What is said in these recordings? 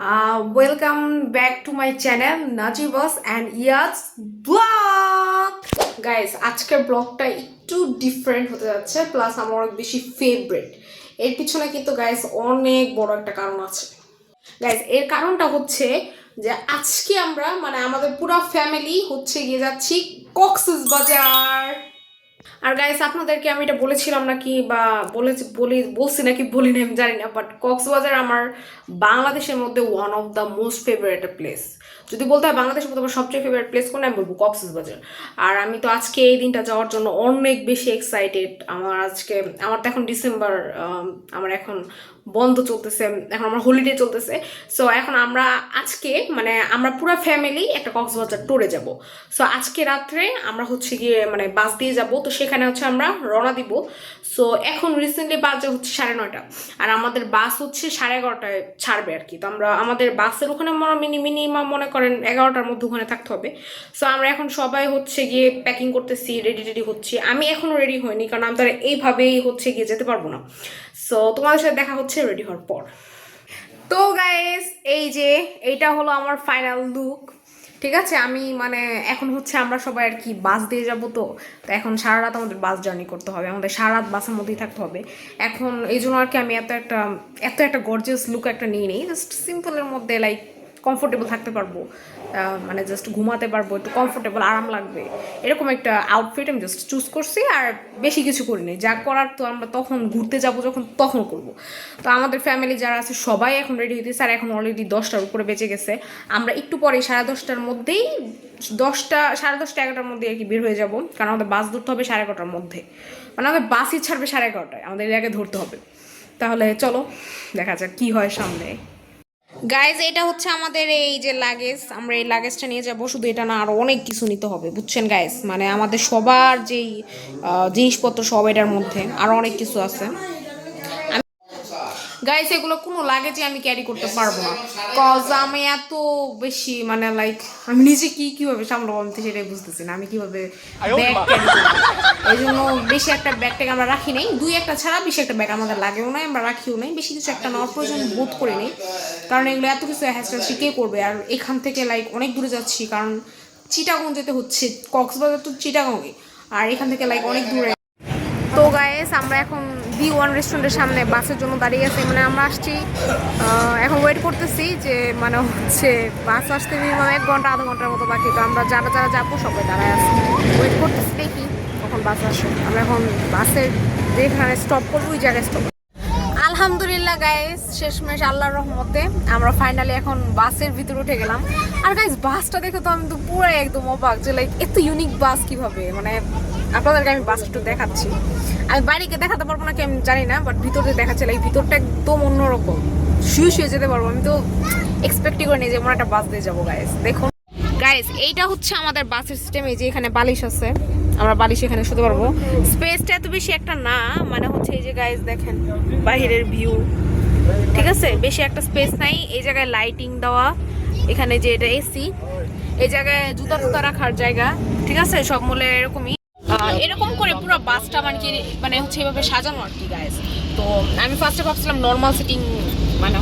Welcome back to my channel Najibas and Iyaz Vlog. Guys, আজকের ব্লগটা একটু different হতে যাচ্ছে, প্লাস আমার অনেক বেশি ফেভারিট। এর পিছনে কিন্তু গাইস অনেক বড় একটা কারণ আছে। গাইস, এর কারণটা হচ্ছে যে আজকে আমরা আমাদের পুরো ফ্যামিলি হচ্ছে গিয়ে যাচ্ছি কক্সবাজার। আর গাইস, আপনাদেরকে আমি এটা বলেছিলাম নাকি বা বলছি নাকি বলি না আমি জানি না, বাট কক্সবাজার আমার বাংলাদেশের মধ্যে one of the most favourite place. যদি বলতে হয় বাংলাদেশের মধ্যে আমার সবচেয়ে ফেভারিট প্লেস কোন, আমি বলবো কক্সবাজার। আর আমি তো আজকে এই দিনটা যাওয়ার জন্য অনেক বেশি এক্সাইটেড। আমার তো এখন ডিসেম্বর, আমার এখন বন্ধ চলতেছে, এখন আমার হলিডে চলতেছে। সো এখন আমরা আজকে আমরা পুরো ফ্যামিলি একটা কক্সবাজার ট্যুরে যাব। সো আজকে রাত্রে আমরা হচ্ছে গিয়ে বাস দিয়ে যাব, তো সেখানে হচ্ছে আমরা রওনা দিব। সো এখন রিসেন্টলি বাজে হচ্ছে 9:30, আর আমাদের বাস হচ্ছে 11:30টায় ছাড়বে আর কি। তো আমাদের বাসের ওখানে মিনিমাম মনে করেন 11টার মধ্যে ওখানে থাকতে হবে। সো আমরা এখন সবাই হচ্ছে গিয়ে প্যাকিং করতেছি, রেডি হচ্ছি। আমি এখনো রেডি হইনি, কারণ আমি তো এইভাবেই হচ্ছে গিয়ে যেতে পারবো না। সো তোমাদের সাথে দেখা হচ্ছে রেডি হওয়ার পর। তো গাইস, এইটা হলো আমার ফাইনাল লুক। ঠিক আছে, আমি এখন হচ্ছে আমরা সবাই আর কি বাস দিয়ে যাবো। তো এখন সারা রাত আমাদের বাস জার্নি করতে হবে, আমাদের সারা রাত বাসের মধ্যেই থাকতে হবে। এখন এই জন্য আর কি আমি এত একটা গর্জিয়াস লুক একটা নিয়ে নিই, জাস্ট সিম্পলের মধ্যে লাইক কমফোর্টেবল থাকতে পারবো, জাস্ট ঘুমাতে পারবো, একটু কমফোর্টেবল আরাম লাগবে, এরকম একটা আউটফিট আমি জাস্ট চুজ করছি। আর বেশি কিছু করিনি, যা করার তো আমরা তখন ঘুরতে যাব যখন তখন করব। তো আমাদের ফ্যামিলি যারা আছে সবাই এখন রেডি হইতেছে, আর এখন অলরেডি 10টার উপরে বেঁচে গেছে। আমরা একটু পরে 10:30টার মধ্যেই 10:30 11টার মধ্যে আর কি বের হয়ে যাব, কারণ আমাদের বাস ধরতে হবে 11:30টার মধ্যে। আমাদের বাসই ছাড়বে 11:30টায়, আমাদের এর আগে ধরতে হবে। তাহলে চলো দেখা যাক কি হয় সামনে। গাইজ, এটা হচ্ছে আমাদের এই যে লাগেজ, আমরা এই লাগেজটা নিয়ে যাব। শুধু এটা না, আরও অনেক কিছু নিতে হবে, বুঝছেন গাইজ। আমাদের সবার যেই জিনিসপত্র সব এটার মধ্যে আরও অনেক কিছু আছে। গাইস, এগুলো কোনো লাগেজে আমি ক্যারি করতে পারবো না, কজ আমি এত বেশি লাইক আমি নিজে কিভাবে সামলাবো, আমি তো সেটাই বুঝতেছি না আমি কিভাবে ব্যাগ ক্যারি করবো। এই জন্য বেশি একটা ব্যাগ ট্যাগ আমরা রাখি নাই, 2-1টা ছাড়া বেশি একটা ব্যাগ আমাদের লাগেও নাই, আমরা রাখিও নাই। বেশি কিছু একটা নেওয়ার প্রয়োজন বোধ করে নেই, কারণ এগুলো এত কিছু হ্যাসেল কে করবে। আর এখান থেকে লাইক অনেক দূরে যাচ্ছি, কারণ চিটাগং যেতে হচ্ছে, কক্সবাজার তো চিটাগংয়ে, আর এখান থেকে লাইক অনেক দূরে। তো গাইস, আমরা এখন B1 রেস্টুরেন্টের সামনে বাসের জন্য দাঁড়িয়ে আছি। আমরা আসছি, এখন ওয়েট করতেছি যে হচ্ছে বাস আসতে মিনিমাম 1 ঘন্টা আধা ঘন্টার মতো বাকি। তো আমরা যারা যাবো সবাই দাঁড়ায় আছি, ওয়েট করতেছি, দেখি কখন বাস আসে। আমরা এখন বাসের যেখানে স্টপ করবো ওই জায়গায় স্টপ। আলহামদুলিল্লাহ গাইস, শেষমেশ আল্লাহর রহমতে আমরা ফাইনালি এখন বাসের ভিতরে উঠে গেলাম। আর গাইস, বাসটা দেখে তো আমি তো পুরো একদম অবাক যে লাইক এত ইউনিক বাস কিভাবে। আপনাদেরকে আমি বাসটা একটু দেখাচ্ছি। আমি বাড়িকে দেখাতে পারবো না কি আমি জানি না, বাট ভিতরে দেখাচ্ছে, লাইক ভিতরটা একদম অন্যরকম, শুয়ে যেতে পারবো। আমি তো এক্সপেক্টই করিনি যে এমন একটা বাস দিয়ে যাবো। গাইস দেখুন, গাইস এইটা হচ্ছে আমাদের বাসের সিস্টেম। এই যে এখানে বালিশ আছে, আমরা বালিশ এখানে শুতে পারবো। স্পেসটা এত বেশি একটা না, হচ্ছে এই যে গাইস দেখেন বাহিরের ভিউ, ঠিক আছে, বেশি একটা স্পেস নাই। এই জায়গায় লাইটিং দেওয়া, এখানে যে এটা এসি, এই জায়গায় জুতা রাখার জায়গা, ঠিক আছে, সব মূলে এরকমই। এরকম করে পুরো বাসটা হচ্ছে এভাবে সাজানো আর কি গাইস। তো আমি ফার্স্টে ভাবছিলাম নর্মাল সিটিং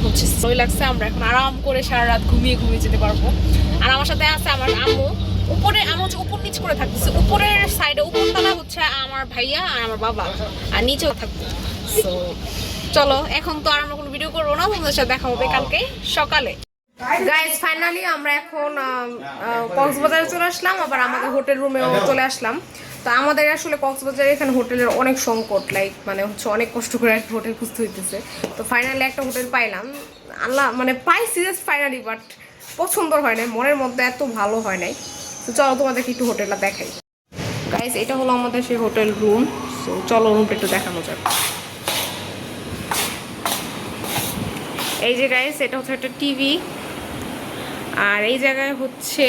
হচ্ছে সই লাগছে, আমরা এখন আরাম করে সারা রাত ঘুমিয়ে যেতে পারবো। আর আমার সাথে আছে আমার আম্মু, আমি হচ্ছে উপর নিচ করে থাকতেছি। উপরের সাইডে উপরতলা হচ্ছে আমার ভাইয়া আর আমার বাবা, আর নিচেও থাকবো। সো চলো, এখন তো আর আমরা কোনো ভিডিও করবো না, তোমাদের সাথে দেখা হবে কালকে সকালে। গাইজ, ফাইনালি আমরা এখন কক্সবাজারে চলে আসলাম, আবার আমাদের হোটেল রুমেও চলে আসলাম। তো আমাদের আসলে কক্সবাজারে এখানে হোটেলের অনেক সংকট, লাইক হচ্ছে অনেক কষ্ট করে একটা হোটেল খুঁজতে হইতেছে। তো ফাইনালি একটা হোটেল পাইলাম, আল্লাহ পাইছি জাস্ট ফাইনালি, বাট পছন্দ হয় নাই, মনের মধ্যে এত ভালো হয় নাই। তো চলো তোমাদেরকে একটু হোটেলটা দেখাই। গাইজ, এটা হলো আমাদের সেই হোটেল রুম। তো চলো রুমটা একটু দেখানো যাক। এই যে গাইজ, এটা হচ্ছে একটা টিভি, আর এই জায়গায় হচ্ছে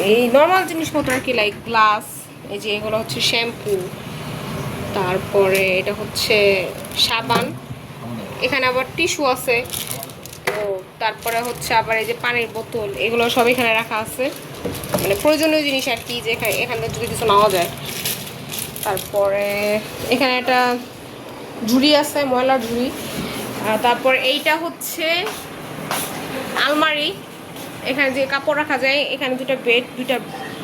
এই নর্মাল জিনিসপত্র আর কি, লাইক গ্লাস, এই যে এগুলো হচ্ছে শ্যাম্পু, তারপরে এটা হচ্ছে সাবান, এখানে আবার টিস্যু আছে। তো তারপরে হচ্ছে আবার এই যে পানির বোতল, এগুলো সব এখানে রাখা আছে, প্রয়োজনীয় জিনিস আর কি, যে এখানে যদি কিছু নেওয়া যায়। তারপরে এখানে একটা ঝুড়ি আছে, ময়লার ঝুড়ি, তারপর এইটা হচ্ছে আলমারি, এখানে যে কাপড় রাখা যায়, এখানে দুটো বেড,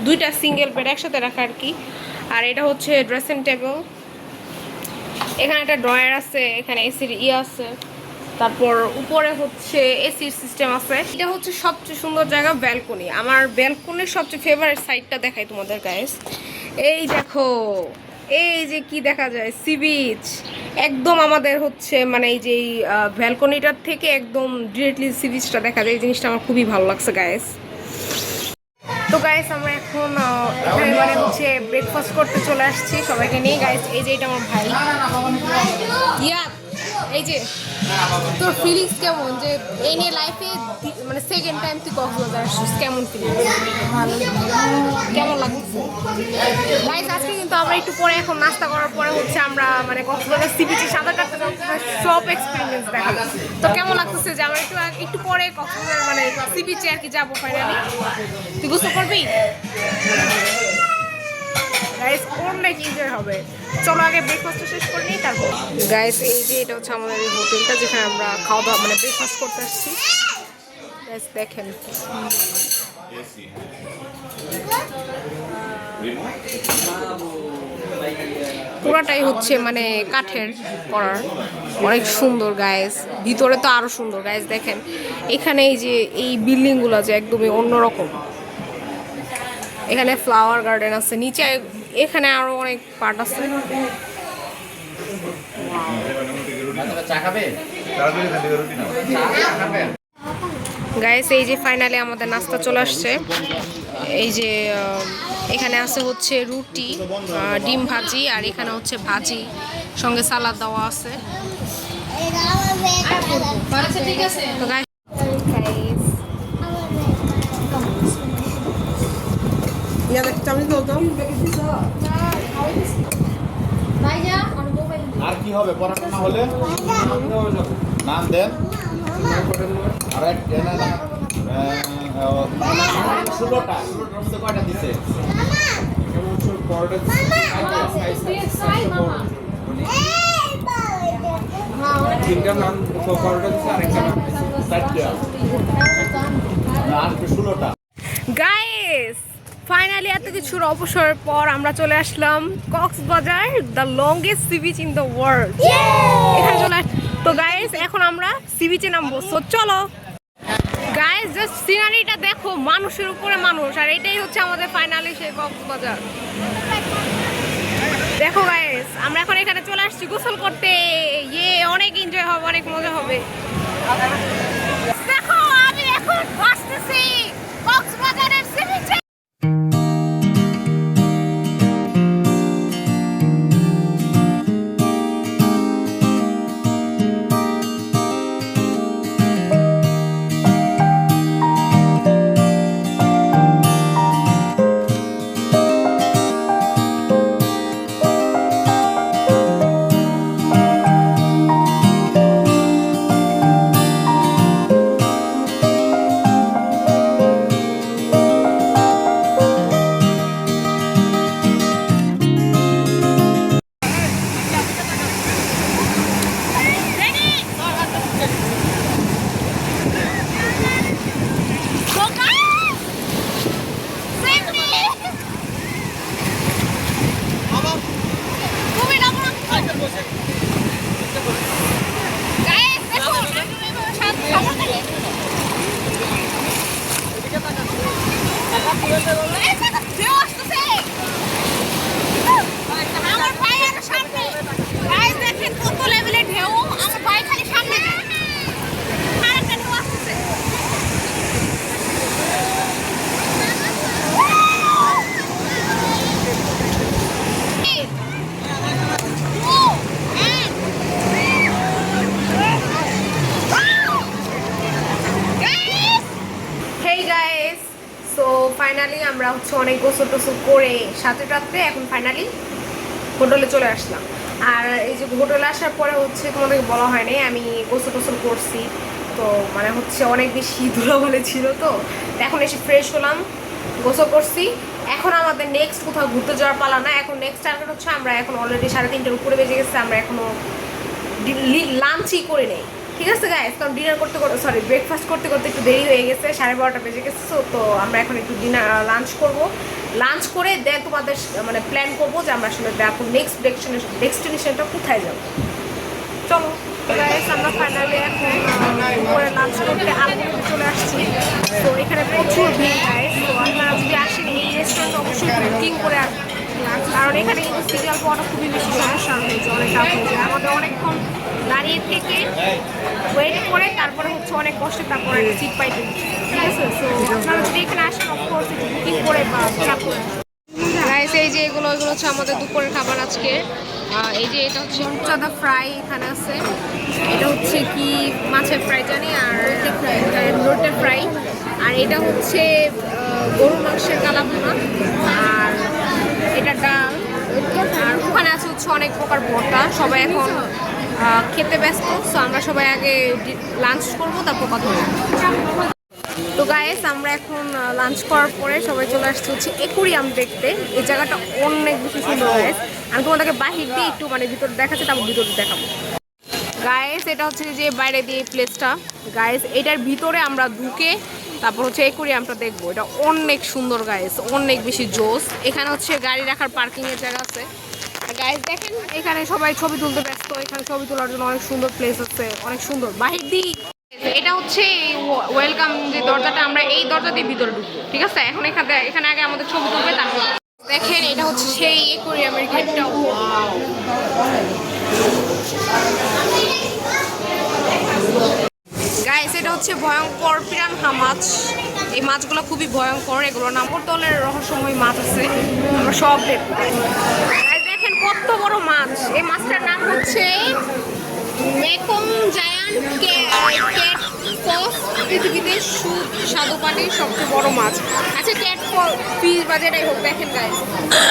দুইটা সিঙ্গেল বেড একসাথে রাখা আর কি। আর এটা হচ্ছে ড্রেসিং টেবিল, এখানে একটা ড্রয়ার আছে, এখানে এসির আছে, তারপর উপরে হচ্ছে এসির সিস্টেম আছে। এটা হচ্ছে সবচেয়ে সুন্দর জায়গা ব্যালকনি। আমার ব্যালকনির সবচেয়ে ফেভারিট সাইডটা দেখাই তোমাদের গাইস। এই দেখো, এই যে কি দেখা যায়, সি বিচ একদম আমাদের হচ্ছে মানে এই যে ব্যালকনিটার থেকে একদম ডিরেক্টলি সি বিচটা দেখা যায়। এই জিনিসটা আমার খুবই ভালো লাগছে গাইস। তো গাইস আমরা এখন এখানে মানে হচ্ছে ব্রেকফাস্ট করতে চলে আসছি সবাইকে নিয়ে গাইস। এই যে এটা আমার ভাই ইয়া, এই যে তোর ফিলিংস কেমন, যে এই নিয়ে লাইফে মানে সেকেন্ড টাইম তুই কক্সবাজার আসছিস, কেমন ফিলিংস, কেমন লাগছে গাইস? আজকে কিন্তু আমরা একটু পরে এখন নাস্তা করার পরে হচ্ছে আমরা মানে কক্সবাজার সি বিচে সাঁতার কাটতে যাবো, সব এক্সপিরিয়েন্স দেখাবো। তো কেমন লাগতেছে যে আমরা একটু পরে কক্সবাজার মানে সি বিচে আর কি যাবো ফাইনালি? তুই গোসল করবি গাইস? অনেক এনজয় হবে। চলো আগে ব্রেকফাস্টটা শেষ করে নিই তারপর। গাইস এই যে এটা হচ্ছে আমাদের এই হোটেলটা যেখানে আমরা খাওয়া দাওয়া মানে ব্রেকফাস্ট করতে আসছি। গাইস দেখেন পুরাটাই হচ্ছে মানে কাঠের করার, অনেক সুন্দর গাইস। ভিতরে তো আরো সুন্দর গাইস। দেখেন এখানে এই যে এই বিল্ডিংগুলো যে একদমই অন্যরকম। এখানে ফ্লাওয়ার গার্ডেন আছে নিচে, এখানে আরো অনেক পার্ট আছে। গাইস এই যে ফাইনালি আমাদের নাস্তা চলে আসছে। এই যে এখানে আছে হচ্ছে রুটি, ডিম ভাজি, আর এখানে হচ্ছে ভাজি সঙ্গে সালাদ দেওয়া আছে। তো গাইস আর কি হবে পড়াশোনা হলে নাম দেন। আর এক 16টা মধ্যে কয়টা দিছে? তিনটা নাম পরোটা দিছে, আরেকটা নাম আর 16টা। গাইস ফাইনালি এত কিছুর অবসরের পর আমরা চলে আসলাম Cox's Bazar, the longest sea beach in the world. এখানে চলে তো গাইস এখন আমরা সি বিচে নামবো। সো চলো গাইস, জাস্ট সিনারিটা দেখো, মানুষের উপরে মানুষ, আর এটাই হচ্ছে আমাদের ফাইনালি সেই কক্সবাজার। দেখো গাইস আমরা এখন এখানে চলে আসছি গোসল করতে। অনেক এনজয় হবে, অনেক মজা হবে। দেখো আমি এখন আসতেছি কক্সবাজারের সি বিচে। ফাইনালি আমরা হচ্ছে অনেক গোসল টোসল করে সাথে রাত্রে এখন ফাইনালি হোটেলে চলে আসলাম। আর এই যে হোটেলে আসার পরে হচ্ছে তোমাদেরকে বলা হয়নি আমি গোসল টোসল করছি, তো মানে হচ্ছে অনেক বেশি ধুলাবালি ছিল, তো এখন এসে ফ্রেশ হলাম, গোসল করছি। এখন আমাদের নেক্সট কোথাও ঘুরতে যাওয়ার পালা না। এখন নেক্সট টার্গেট হচ্ছে আমরা এখন অলরেডি 3:30টার উপরে বেজে গেছে, আমরা এখনো লাঞ্চই করে নেই। ঠিক আছে গাইস, কারণ ডিনার করতে করতে সরি ব্রেকফাস্ট করতে করতে একটু দেরি হয়ে গেছে, 12:30 বেজে গেছে। তো আমরা এখন একটু লাঞ্চ করব। লাঞ্চ করে দেন তোমাদের মানে প্ল্যান করবো যে আমরা আসলে দেখো নেক্সট ডেস্টিনেশনটা কোথায় যাবো। চলো গাইস, আমরা ফাইনালি এখন করে লাঞ্চ করতে আলমোড়াতে চলে আসছি। তো এখানে প্রচুর ভিড় গাইস। তো আপনারা যদি আসেন এই রেস্টুরেন্টে অবশ্যই বুকিং করে আসবেন, কারণ এখানে কিন্তু সিরিয়াল পাওয়াটা খুবই বেশি সমস্যা হয়েছে, অনেক টাফ হয়েছে। আমাদের অনেকক্ষণ দাঁড়িয়ে থেকে ওয়েট করে তারপরে হচ্ছে অনেক কষ্টে তারপরে একটা সিট পাইতে, ঠিক আছে। সো আপনারা যদি এখানে আসেন অফকোর্স একটু বুকিং করে বা ফিল করে গাইস। এই যে এগুলো হচ্ছে আমাদের দুপুরের খাবার আজকে। এই যে এটা হচ্ছে চাদা ফ্রাই এখানে আছে, এটা হচ্ছে কি মাছের ফ্রাই জানি, আর রোটে ফ্রাই, আর এটা হচ্ছে গরুর মাংসের কালাভুনা, আর এটা ডাল, আর ওখানে আছে হচ্ছে অনেক প্রকার ভর্তা। সবাই এখন খেতে ব্যস্ত, সো আমরা সবাই আগে লাঞ্চ করবো তারপর কথা বলবো। তো গাইস, আমরা এখন লাঞ্চ করার পরে সবাই চলে আসছে হচ্ছে অ্যাকোয়ারিয়াম দেখতে। এই জায়গাটা অনেক বেশি সুন্দর গাইস। আমি তোমাদেরকে বাহির দিয়ে একটু মানে ভিতরে দেখাচ্ছি, তারপর ভিতরে দেখাবো গাইস। এটা হচ্ছে যে বাইরে দিয়ে প্লেসটা গাইস, এটার ভিতরে আমরা ঢুকে তারপর হচ্ছে অ্যাকোয়ারিয়ামটা দেখবো। এটা অনেক সুন্দর গাইস, অনেক বেশি জোস। এখানে হচ্ছে গাড়ি রাখার পার্কিংয়ের জায়গা আছে গাইস। দেখেন এখানে সবাই ছবি তুলতে ব্যস্ত, এখানে ছবি তোলার জন্য অনেক সুন্দর প্লেস আছে, অনেক সুন্দর বাহির দিয়ে। এটা হচ্ছে ওয়েলকাম যে দরজাটা, আমরা এই দরজা দিয়ে ভিতরে ঢুকবো, ঠিক আছে। এখন এখানে আগে আমাদের ছবি তুলবে, তারপর দেখেন এটা হচ্ছে সেই অ্যাকোয়ারিয়ামের গেটটা। গাইস, এটা হচ্ছে ভয়ঙ্কর পিরানহা মাছ। এই মাছগুলো খুবই ভয়ঙ্কর, এগুলোর নাম তলের রহস্যময় মাছ আছে, আমরা সব দেখবো। দেখেন কত বড় মাছ, এই মাছটার নাম হচ্ছে মেকং জায়ান্ট ক্যাটফিশ, পৃথিবীতে স্বাদু পানির সবচেয়ে বড় মাছ। আচ্ছা ক্যাটফিশ বা যেটাই হোক, দেখেন গাইস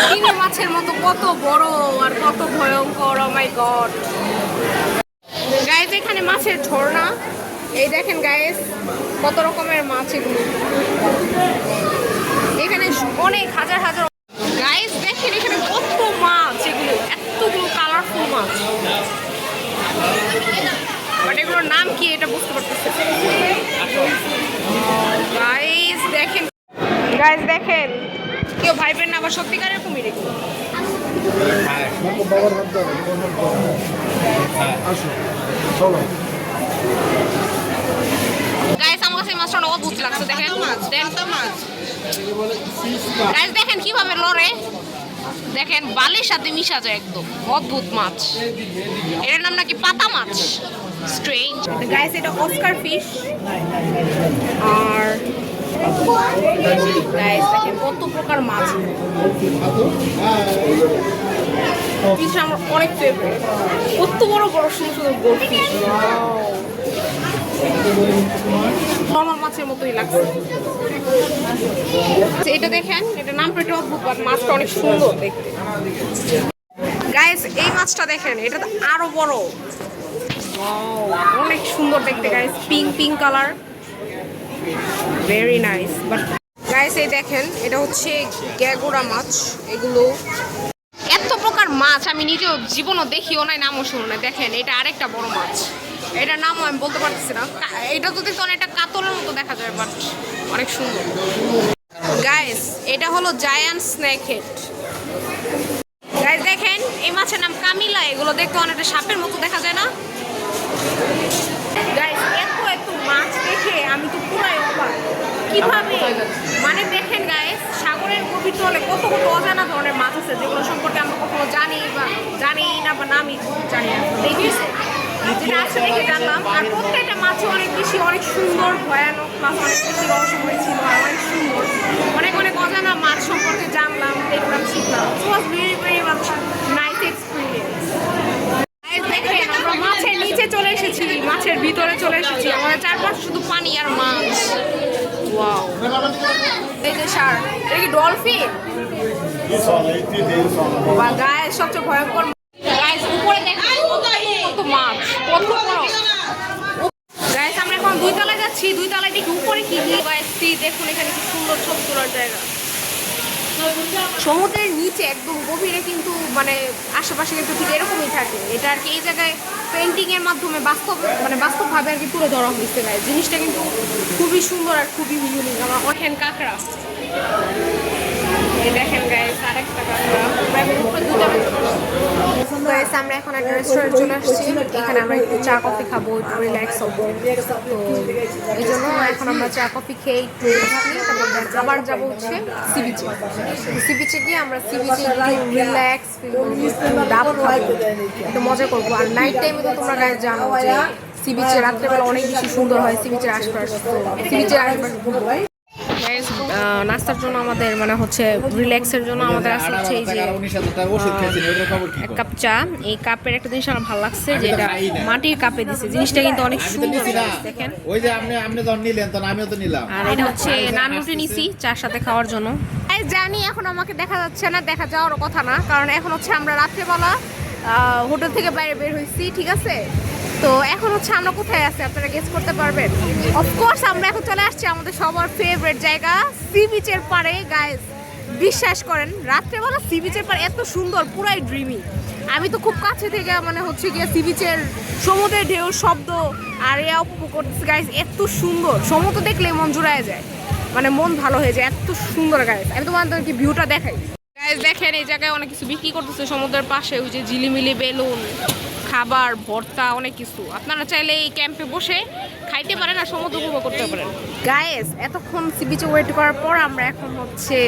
কিনে মাছের মতো কত বড় আর কত ভয়ঙ্কর। ও মাই গড গাইস, এখানে মাছের ঝর্ণা, এই দেখেন গাইস কত রকমের মাছ এগুলো, এখানে অনেক হাজার হাজার গাইস। দেখেন এখানে কত মাছ, এগুলো এতগুলো কালারফুল মাছ, বাট এগুলোর নাম কি এটা বুঝতে পারতেছি গাইস। দেখেন গাইস, দেখেন কেউ ভাইবেন না, আবার সত্যিকারের কুমির এগুলো। গাইস আমার কাছে মাছটা অদ্ভুত লাগছে, দেখেন গাইস, দেখেন কিভাবে লড়ে, দেখেন বালির সাথে মিশা যায় একদম, অদ্ভুত মাছ। এটার নাম নাকি পাতা মাছ, স্ট্রেঞ্জ গাইস। এটা অস্কার ফিশ, আর গাইস দেখেন কত প্রকার মাছ। ফিশ আমার অনেক ফেভারিট, কত বড় বড় সুন্দর সুন্দর গোল্ড ফিশ, নরমাল মাছের মতোই লাগছে। এটা দেখেন, এটা নামটা একটু অদ্ভুত, বাট মাছটা অনেক সুন্দর দেখতে গাইস। এই মাছটা দেখেন, এটা তো আরো বড়, অনেক সুন্দর দেখতে guys, pink colour, very nice. But guys এই দেখেন, এটা হচ্ছে গ্যাগোরা মাছ। এগুলো এত প্রকার মাছ আমি নিজেও জীবনও দেখিও নাই, নামও শুনো না। দেখেন এটা আরেকটা বড় মাছ, এটার নামও আমি বলতে পারতেছি না। এটা তো দেখতে অনেকটা কাতলের মতো দেখা যায়, বাট অনেক সুন্দর গাইস। এটা হলো জায়ান্ট স্নেক হেড গাইস। দেখেন এই মাছের নাম কামিলা, এগুলো দেখতে অনেকটা সাপের মতো দেখা যায় না গাইস। এত মাছ দেখে আমি তো পুরাই অবাক, কিভাবে মানে দেখেন গাইস, সাগরের গভীর তলে কত অজানা ধরনের মাছ আছে, যেগুলো সম্পর্কে আমরা কখনো জানি না বা নামই জানি না। দেখেছি যেটা আছে দেখে জানলাম, আর প্রত্যেকটা মাছই অনেক সুন্দর, ভয়ানক মাছ, অনেক বেশি রহস্যময় ছিল, আর অনেক সুন্দর, অনেক অজানা মাছ সম্পর্কে জানলাম, দেখলাম, শিখলাম। It was very much nice experience. দেখেন আমরা মাছের নিচে চলে এসেছি, মাছের ভিতরে চলে এসেছি, আমাদের চারপাশে শুধু পানি আর মাছ। ওয়াও, এই যে শার্ক, এটা কি ডলফিন বা গায়ের সবচেয়ে ভয়ঙ্কর গাইস। উপরে দেখেন কত মাছ, কত বড় গাইস। আমরা এখন 2 তলায় যাচ্ছি, 2 তলায় দেখি উপরে কি গাইস। দেখুন এখানে কি সুন্দর ছবি তোলার জায়গা, সমুদ্রের নিচে একদম গভীরে কিন্তু মানে আশেপাশে কিন্তু ঠিক এরকমই থাকে। এটা আর কি এই জায়গায় পেন্টিং এর মাধ্যমে বাস্তবভাবে আর কি তুলে ধরা হয়েছে গাইস। জিনিসটা কিন্তু খুবই সুন্দর আর খুবই ইউনিক। আমার ওঠেন কাঁকড়া, এই দেখেন গাইস আরেকটা কাঁকড়া। গাইস আমরা এখন একটা রেস্টুরেন্টে চলে আসছি, এখানে আমরা একটু চা কফি খাবো, একটু রিল্যাক্স হবো। তো এই জন্য এখন আমরা চা কফি খেয়ে একটু তারপর আবার যাবো হচ্ছে সি বিচে। সি বিচে গিয়ে আমরা সি বিচে একটু রিল্যাক্স ডাব খাবো, একটু মজা করবো। আর নাইট টাইমে তো তোমরা গাইস জানো যে সি বিচে রাত্রেবেলা অনেক বেশি সুন্দর হয় সি বিচের আশপাশ। তো সি বিচের আশপাশ নাস্তার জন্য আমাদের মানে হচ্ছে রিল্যাক্সের জন্য আমাদের আছে হচ্ছে এই যে এক কাপ চা। এই কাপের একটা জিনিস আমার ভালো লাগছে, যেটা মাটির কাপে দিছে, জিনিসটা কিন্তু অনেক সুন্দর দেখেন। ওই যে আপনি যখন নিলেন তখন আমিও তো নিলাম। আর এটা হচ্ছে নান রুটি নিছি চার সাথে খাওয়ার জন্য। জানি এখন আমাকে দেখা যাচ্ছে না, দেখা যাওয়ার কথা না, কারণ এখন হচ্ছে আমরা রাত্রেবেলা হোটেল থেকে বাইরে বের হয়েছি, ঠিক আছে? তো এখন হচ্ছে আমরা কোথায় আছি আপনারা গেস করতে পারবেন? অফকোর্স আমরা এখন চলে আসছি আমাদের সবার ফেভারিট জায়গা সি বিচের পাড়ে। গাইস বিশ্বাস করেন রাত্রেবেলা সি বিচের পাড়ে এত সুন্দর, পুরাই ড্রিমি। আমি তো খুব কাছে থেকে মানে হচ্ছে গিয়ে সি বিচের সমুদ্রের ঢেউ শব্দ আর এ উপভোগ করতেছি। গাইস এত সুন্দর, সমুদ্র দেখলে মন জুড়ায় যায়, মানে মন ভালো হয়ে যায়, এত সুন্দর। গাইস আমি তোমাদেরকে ভিউটা দেখাই। গাইস দেখেন এই জায়গায় অনেক কিছু বিক্রি করতেছে সমুদ্রের পাশে, ওই যে ঝিলিমিলি বেলুন, খাবার, ভর্তা, অনেক কিছু। আপনারা চাইলে এই ক্যাম্পে বসে খাইতে পারেন আর সমুদ্র উপভোগ করতে পারেন। গাইস এতক্ষণ সি বিচে ওয়েট করার পর আমরা এখন হচ্ছে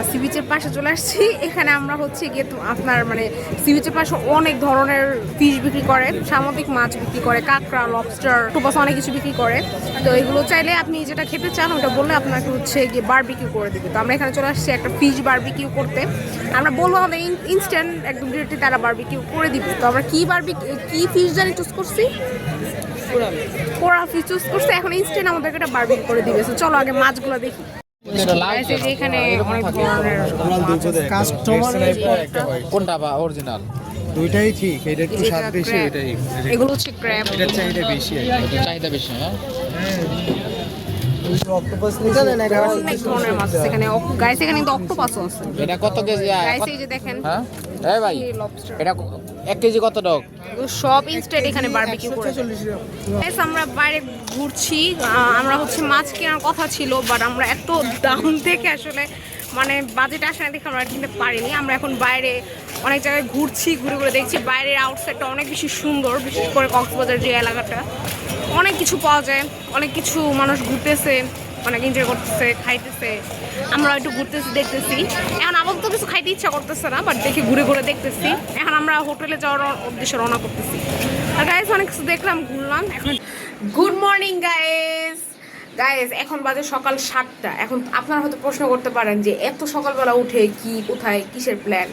সি বিচের পাশে চলে আসছি। এখানে আমরা হচ্ছে গিয়ে আপনার মানে সি বিচের পাশে অনেক ধরনের ফিশ বিক্রি করে, সামুদ্রিক মাছ বিক্রি করে, কাঁকড়া, লবস্টার, অক্টোপাস, অনেক কিছু বিক্রি করে। তো এগুলো চাইলে আপনি যেটা খেতে চান ওটা বললে আপনাকে হচ্ছে গিয়ে বারবিকিউ করে দিবে। তো আমরা এখানে চলে আসছি একটা ফিশ বারবিকিউ করতে। আমরা বলবো আমাদের ইনস্ট্যান্ট একদম ডিরেক্টলি তারা বারবিকিউ করে দিবে। তো আমরা কি ফিশ জানি চুজ করছি, কোরাল ফিশ চুজ করছি। এখন ইনস্ট্যান্ট আমাদেরকে এটা বারবিকিউ করে দিবে। তো চলো আগে মাছগুলো দেখি। এখানে অনেক ধরনের কোনটা বা অরিজিনাল? দুইটাই ঠিক, এটা একটু স্বাদ বেশি, এটাই এগুলো হচ্ছে ক্র্যাব, এটার চাহিদা বেশি, চাহিদা বেশি। হ্যাঁ অক্টোপাস নিতে দেন এটা অনেক ধরনের মাছ আছে এখানে। গাইস এখানে কিন্তু অক্টোপাসও আছে। এটা কত কেজি? গাইস এই যে দেখেন, হ্যাঁ এই ভাই লবস্টার, এটা 1 কেজি কত টাকা? সব ইনস্ট্যান্ট এখানে বারবিকিউ করে। গাইস আমরা বাইরে ঘুরছি, আমরা হচ্ছে মাছ কেনার কথা ছিল, বাট আমরা এত দাম থেকে আসলে মানে বাজেট আসে না দেখে আমরা কিনতে পারিনি। আমরা এখন বাইরে অনেক জায়গায় ঘুরছি, ঘুরে ঘুরে দেখছি বাইরের আউটসাইডটা অনেক বেশি সুন্দর, বিশেষ করে কক্সবাজার যে এলাকাটা অনেক কিছু পাওয়া যায়, অনেক কিছু মানুষ ঘুরতেছে, অনেক এনজয় করতেছে, খাইতেছে। আমরা একটু ঘুরতেছি, দেখতেছি। এখন আমার তো কিছু খাইতে ইচ্ছা করতেছে না, বাট দেখে ঘুরে ঘুরে দেখতেছি। এখন আমরা হোটেলে যাওয়ার উদ্দেশ্যে রওনা করতেছি। আর গাইস অনেক কিছু দেখলাম, ঘুরলাম। এখন গুড মর্নিং গাইস। এখন বাজে সকাল 7টা। এখন আপনারা হয়তো প্রশ্ন করতে পারেন যে এত সকালবেলা উঠে কি, কোথায়, কিসের প্ল্যান?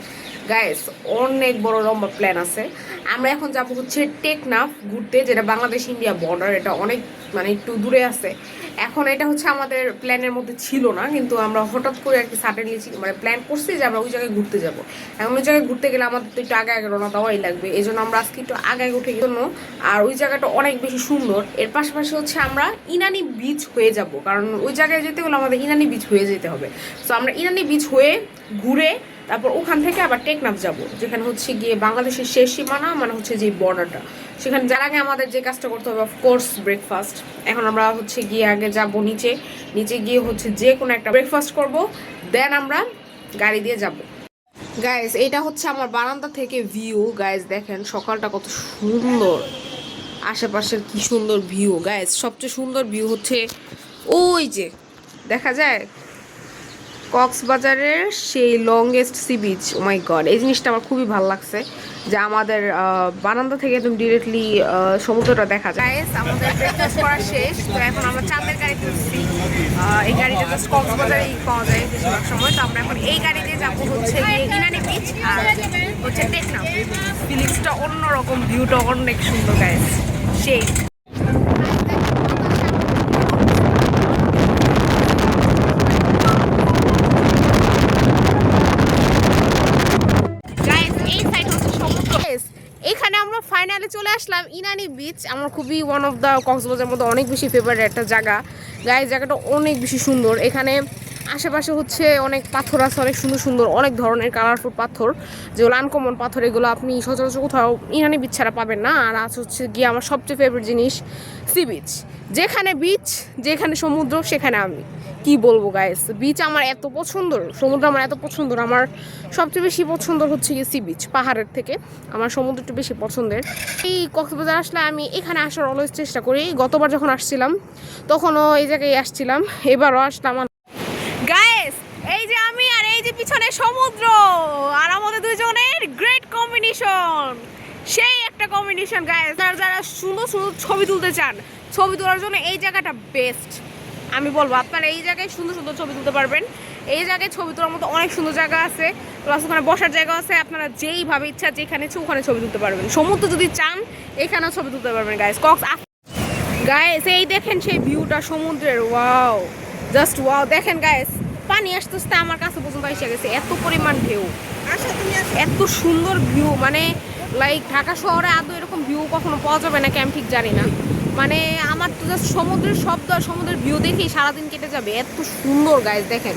গাইস অনেক বড় লম্বা প্ল্যান আছে। আমরা এখন যাবো হচ্ছে টেকনাফ ঘুরতে, যেটা বাংলাদেশ ইন্ডিয়া বর্ডার। এটা অনেক মানে একটু দূরে আছে। এখন এটা হচ্ছে আমাদের প্ল্যানের মধ্যে ছিল না, কিন্তু আমরা হঠাৎ করে আর কি সাডেনলি মানে প্ল্যান করছি যে আমরা ওই জায়গায় ঘুরতে যাবো। এখন ওই জায়গায় ঘুরতে গেলে আমাদের তো একটু আগে আগে রওনা দেওয়াই লাগবে, এই জন্য আমরা আজকে একটু আগে আগে উঠে জন্য। আর ওই জায়গাটা অনেক বেশি সুন্দর। এর পাশাপাশি হচ্ছে আমরা ইনানি বিচ হয়ে যাব, কারণ ওই জায়গায় যেতে হলে আমাদের ইনানি বিচ হয়ে যেতে হবে। তো আমরা ইনানি বিচ হয়ে ঘুরে তারপর ওখান থেকে আবার টেকনাফ যাব, যেখানে হচ্ছে গিয়ে বাংলাদেশের শেষ সীমানা, মানে হচ্ছে যে বর্ডারটা। সেখানে যার আগে আমাদের যে কাজটা করতে হবে অফকোর্স ব্রেকফাস্ট। এখন আমরা হচ্ছে গিয়ে আগে যাব নিচে গিয়ে হচ্ছে যে কোনো একটা ব্রেকফাস্ট করব, দেন আমরা গাড়ি দিয়ে যাব। গাইস এটা হচ্ছে আমার বারান্দা থেকে ভিউ। গাইস দেখেন সকালটা কত সুন্দর, আশেপাশের কি সুন্দর ভিউ। গাইস সবচেয়ে সুন্দর ভিউ হচ্ছে ওই যে দেখা যায় কক্সবাজারের সেই লংগেস্ট সি বিচ। ও মাই গড, এই জিনিসটা আমার খুবই ভালো লাগছে যে আমাদের বারান্দা থেকে একদম ডিরেক্টলি সমুদ্রটা দেখা যায়। আমাদের ব্রেকফাস্ট করা শেষ, তো এখন আমরা চাঁদের গাড়িতে উঠছি। এই গাড়িটা জাস্ট কক্সবাজারেই পাওয়া যায় বেশিরভাগ সময়। তো আমরা এখন এই গাড়িতে যাবো হচ্ছে ইনানি বিচ আর হচ্ছে টেকনাফ। ফিলিংসটা অন্যরকম, ভিউটা অনেক সুন্দর গাইস, সেই। এখানে আমরা ফাইনালি চলে আসলাম ইনানি বিচ। আমার খুবই ওয়ান অফ দ্য কক্সবাজারের মধ্যে অনেক বেশি ফেভারিট একটা জায়গা। গাইস জায়গাটা অনেক বেশি সুন্দর। এখানে আশেপাশে হচ্ছে অনেক পাথর আছে, অনেক সুন্দর সুন্দর অনেক ধরনের কালারফুল পাথর, যেগুলো আনকমন পাথর, এগুলো আপনি সচরাচর কোথাও ইরানি বিচ ছাড়া পাবেন না। আর আছে হচ্ছে গিয়ে আমার সবচেয়ে ফেভারিট জিনিস সি বিচ। যেখানে বিচ, যেখানে সমুদ্র, সেখানে আমি। কি বলবো গাইস, বিচ আমার এত পছন্দ, সমুদ্র আমার এত পছন্দ। আমার সবচেয়ে বেশি পছন্দ হচ্ছে গিয়ে সি বিচ, পাহাড়ের থেকে আমার সমুদ্র একটু বেশি পছন্দের। এই কক্সবাজার আসলে আমি এখানে আসার অলওয়েজ চেষ্টা করি। গতবার যখন আসছিলাম তখনও এই জায়গায় আসছিলাম, এবারও আসলাম। গাইস এই যে আমি আর এই যে পিছনে সমুদ্র, আর আমাদের দুজনের গ্রেট কম্বিনেশন, সেই একটা কম্বিনেশন গাইস। আর যারা সুন্দর সুন্দর ছবি তুলতে চান, ছবি তোলার জন্য এই জায়গাটা বেস্ট। আমি বলবো আপনারা এই জায়গায় সুন্দর সুন্দর ছবি তুলতে পারবেন। এই জায়গায় ছবি তোলার মতো অনেক সুন্দর জায়গা আছে, প্লাস ওখানে বসার জায়গা আছে। আপনারা যেইভাবে ইচ্ছা যেখানে ইচ্ছে ওখানে ছবি তুলতে পারবেন। সমুদ্র যদি চান এখানেও ছবি তুলতে পারবেন গাইস। গাইস এই দেখেন সেই ভিউটা সমুদ্রের, ওয়াও, জাস্ট ওয়াও। দেখেন গাইস পানি আস্তে আস্তে আমার কাছে পর্যন্ত এসে গেছে, এত পরিমাণ ঢেউ, এত সুন্দর ভিউ। মানে লাইক ঢাকা শহরে আদৌ এরকম ভিউ কখনো পাওয়া যাবে নাকি আমি ঠিক জানি না। মানে আমার তো জাস্ট সমুদ্রের শব্দ আর সমুদ্রের ভিউ দেখেই সারাদিন কেটে যাবে, এত সুন্দর গাইস। দেখেন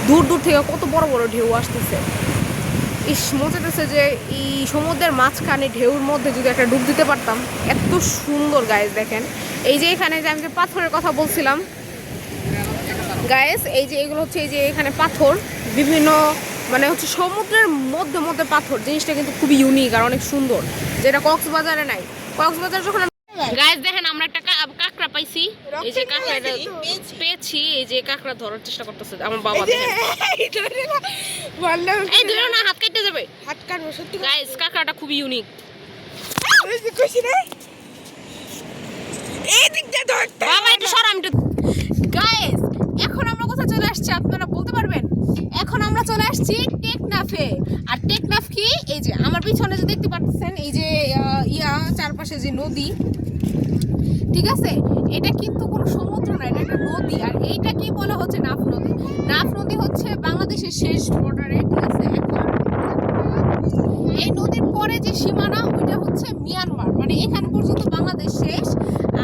দূর দূর থেকে কত বড় বড় ঢেউ আসতেছে। ইস মনে হচ্ছে যে এই সমুদ্রের মাঝখানে ঢেউর মধ্যে যদি একটা ডুব দিতে পারতাম, এত সুন্দর গাইস। দেখেন এই যে এখানে যে আমি যে পাথরের কথা বলছিলাম গাইস, এই যে এগুলো হচ্ছে এই যে এখানে পাথর, বিভিন্ন মানে হচ্ছে সমুদ্রের মধ্যে মধ্যে পাথর। জিনিসটা কিন্তু খুবই ইউনিক আর অনেক সুন্দর, যেটা কক্সবাজারে নাই। কক্সবাজার যখন গাইস দেখেন আমরা একটা কাঁকড়া পাইছি, এই যে কাঁকড়া পেয়েছি, এই যে কাঁকড়া ধরার চেষ্টা করতেছে আমার বাবা। দেখেন এই ধরো না, হাত কেটে যাবে, হাত কাটবো সত্যি গাইস। কাঁকড়াটা খুবই ইউনিক। এই দিকটা ধরতে বাবা একটু সর, আমি গাইস এখন আমরা কোথায় চলে আসছি আপনারা বলতে পারবেন? এখন আমরা চলে আসছি টেকনাফে। আর টেকনাফ কি, এই যে আমার পিছনে যে দেখতে পাচ্ছেন এই যে চারপাশে যে নদী, ঠিক আছে, এটা কিন্তু কোনো সমুদ্র না, এটা একটা নদী। আর এইটা কি বলা হচ্ছে নাফ নদী। নাফ নদী হচ্ছে বাংলাদেশের শেষ বর্ডারে, ঠিক আছে। এখন এই নদীর পরে যে সীমানা ওইটা হচ্ছে মিয়ানমার, মানে এখানে পর্যন্ত বাংলাদেশ শেষ,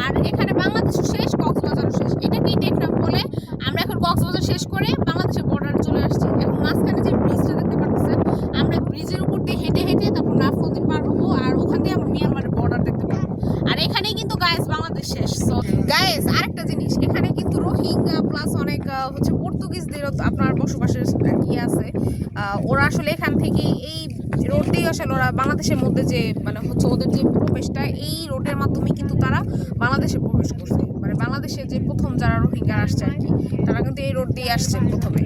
আর এখানে বাংলাদেশও শেষ, কক্সবাজারও শেষ। এটা কি টেকনাফ বলে। আমরা এখন কক্সবাজার শেষ করে বাংলাদেশের বর্ডারে চলে আসছি। এখন মাঝখানে যে ব্রিজটা দেখতে পাচ্ছেন, আমরা ব্রিজের উপর দিয়ে হেঁটে হেঁটে তারপর নাফ নদী পার হবো, আর ওখান দিয়ে আমরা মিয়ানমারের বর্ডার দেখতে পাবো। আর এখানেই কিন্তু গাইস বাংলাদেশ শেষ। সো গাইস আরেকটা জিনিস, এখানে কিন্তু রোহিঙ্গা প্লাস অনেক হচ্ছে পর্তুগিজদেরও আপনার বসবাসের কি আছে। ওরা আসলে এখান থেকে এই রোড দিয়ে আসলে ওরা বাংলাদেশের মধ্যে যে মানে হচ্ছে ওদের যে প্রবেশটা, এই রোডের মাধ্যমে কিন্তু তারা বাংলাদেশে প্রবেশ করছে। মানে বাংলাদেশে যে প্রথম যারা রোহিঙ্গা আসছে আর কি, তারা কিন্তু এই রোড দিয়ে আসছে প্রথমে।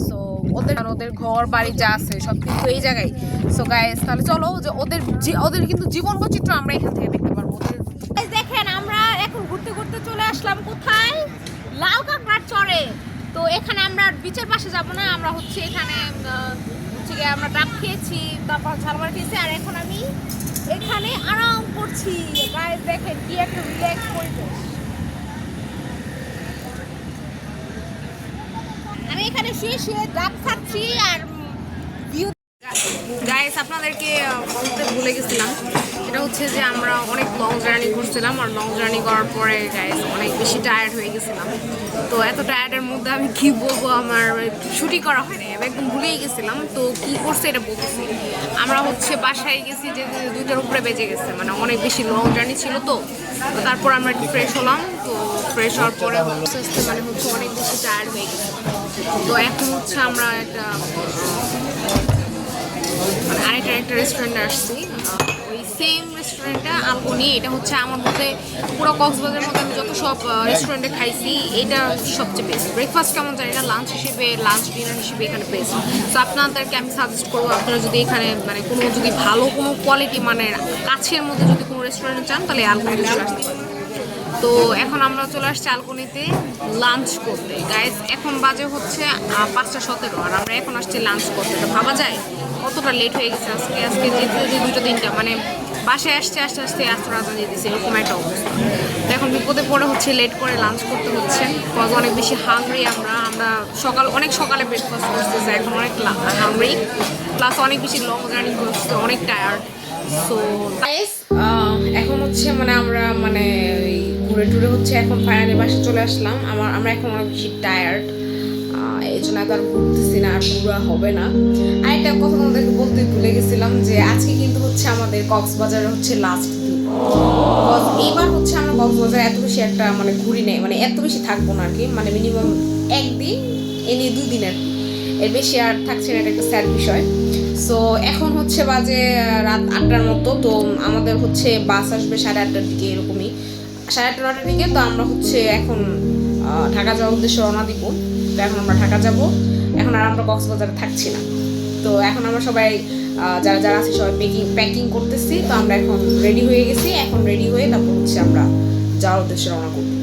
সো ওদের ঘর বাড়ি যা আছে সব কিন্তু এই জায়গায়। সো গাইস তাহলে চলো যে ওদের কিন্তু জীবন বৈচিত্র্য আমরা এখান থেকে দেখতে পারবো। দেখেন আমরা এখন ঘুরতে ঘুরতে চলে আসলাম কোথায়, লাল কাঁকড়ার চরে। তো এখানে আমরা বিচের পাশে যাব না, আমরা হচ্ছে এখানে আমরা ডাব খেয়েছি, তারপর ঝালমার খেয়েছি, আর এখন আমি এখানে আরাম করছি। গাইস দেখেন কি একটা রিল্যাক্স পরিবেশ। আমি এখানে শুয়ে শুয়ে ডাব খাচ্ছি আর ভিউ। গাইস আপনাদেরকে বলতে ভুলে গেছিলাম, সেটা হচ্ছে যে আমরা অনেক লং জার্নি করছিলাম, আর লং জার্নি করার পরে গাইস অনেক বেশি টায়ার্ড হয়ে গেছিলাম। তো এত টায়ার্ডের মধ্যে আমি কি বলবো, আমার শুটিং করা হয়নি, আমি একদম ভুলেই গেছিলাম। তো কি করছে এটা বলতেছি, আমরা হচ্ছে বাসায় গেছি যে 2টার উপরে বেজে গেছে, মানে অনেক বেশি লং জার্নি ছিল। তো তারপর আমরা একটু ফ্রেশ হলাম। তো ফ্রেশ হওয়ার পরে আস্তে আস্তে মানে হচ্ছে অনেক বেশি টায়ার্ড হয়ে গেছে। তো এখন হচ্ছে আমরা আরেকটা রেস্টুরেন্টে আসছি, ওই সেম রেস্টুরেন্টটা আলবনি। এটা হচ্ছে আমার মধ্যে পুরো কক্সবাজারের মধ্যে আমি যত সব রেস্টুরেন্টে খাইছি এটা সবচেয়ে বেস্ট। ব্রেকফাস্ট কেমন জানি না, লাঞ্চ ডিনার হিসেবে এখানে বেস্ট। তো আপনাদেরকে আমি সাজেস্ট করবো, আপনারা যদি এখানে মানে যদি ভালো কোনো কোয়ালিটি মানে কাছের মধ্যে যদি কোনো রেস্টুরেন্টে চান তাহলে আলবনিতে চলে আসতে পারেন। তো এখন আমরা চলে আসছি আলকনিতে লাঞ্চ করতে। গাইস এখন বাজে হচ্ছে 5:17, আর আমরা এখন আসছি লাঞ্চ করতে। তো ভাবা যায় কতটা লেট হয়ে গেছে আজকে যেতে 2টা-3টা, মানে বাসায় আসতে রাজা দিয়ে দিচ্ছে, এরকম একটা অবস্থা। তো এখন বিপদে পড়ে হচ্ছে লেট করে লাঞ্চ করতে হচ্ছে, কজ অনেক বেশি হাংরি। আমরা অনেক সকালে ব্রেকফাস্ট করতেছি, এখন অনেক হাংরি, প্লাস অনেক বেশি লং জার্নি করছে, অনেক টায়ার্ড। সো এখন হচ্ছে মানে আমরা মানে ঘুরে টুরে হচ্ছে এখন ফাইনালি বাসে চলে আসলাম। আমরা এখন অনেক বেশি টায়ার্ড, এই জন্য আর ঘুরতেছি না, আর ঘোরা হবে না। আর একটা কথা তোমাদেরকে বলতে ভুলে গেছিলাম যে আজকে কিন্তু হচ্ছে আমাদের কক্সবাজারে হচ্ছে লাস্ট দিন। এইবার হচ্ছে আমরা কক্সবাজারে এত বেশি একটা মানে ঘুরি নেই, মানে এত বেশি থাকবো না আর কি, মানে মিনিমাম একদিন এ নিয়ে 2 দিন আর কি, এর বেশি আর থাকছে না, এটা একটা স্যাড বিষয়। সো এখন হচ্ছে বাজে রাত 8টার মতো, তো আমাদের হচ্ছে বাস আসবে 8:30টার দিকে, এরকমই 8:30-9টার দিকে। তো আমরা হচ্ছে এখন ঢাকা যাওয়ার উদ্দেশ্যে রওনা দিব। তো এখন আমরা ঢাকা যাব, এখন আর আমরা কক্সবাজারে থাকছি না। তো এখন আমরা সবাই যারা যারা আছি সবাই প্যাকিং করতেছি। তো আমরা এখন রেডি হয়ে গেছি, এখন রেডি হয়ে তারপর হচ্ছে আমরা যাওয়ার উদ্দেশ্যে রওনা করব।